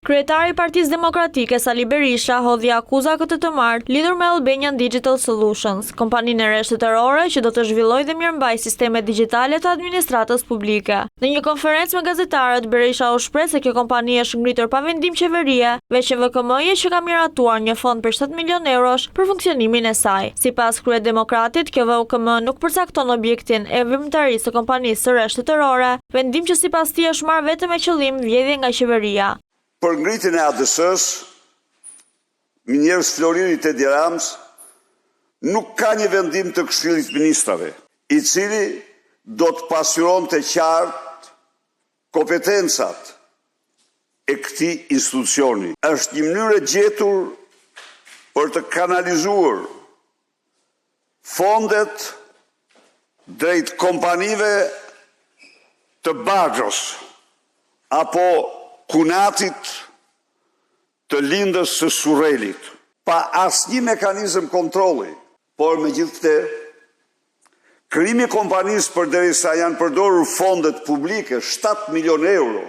Kryetari i Partisë Demokratike Sali Berisha hodhi akuza këtë të martë lidhur me Albanian Digital Solutions, kompaninë e re shtetërore që do të zhvillojë dhe mirëmbajë sistemet digjitale të administratës publike. Në një konferencë me gazetarët, Berisha u shpreh se kjo kompani është ngritur pa vendim qeverie, veç VKM-je që ka miratuar një fond për 7 milion eurosh për funksionimin e saj. Sipas Kryedemokratit, kjo VKM nuk përcakton objektin e veprimtarisë së kompanisë së re shtetërore, vendim që sipas tij është marrë vetëm me qëllim vjedhje nga qeveria. Për ngritjen e ADS-s, minjerës Florini Tedi Rams nuk ka një vendim të Këshillit Ministrave, i cili do të pasqyronte qartë kompetencat e këtij institucioni. Është një mënyrë e gjetur për të kanalizuar fondet drejt kompanive të Baxhos apo Kunatit të lindës së Surrelit, pa asnjë mekanizëm kontrolli, por megjithatë, krijimi i kompanisë përderisa janë përdorur fondet publike, 7 milion euro,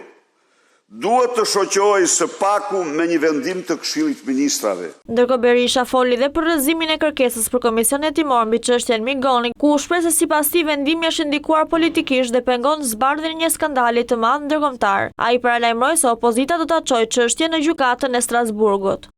duhet të shoqërohej së paku me një vendim të Këshillit Ministrave. Ndërkohë Berisha foli dhe për rrëzimin e kërkesës për komision hetimor mbi çështjen Migoni, ku u shpreh se sipas tij vendimi është ndikuar politikisht dhe pengon zbardhjen e një skandali të madh ndërkombëtar. Ai paralajmëroi se opozita do ta çojë çështjen në gjykatën e Strasburgut.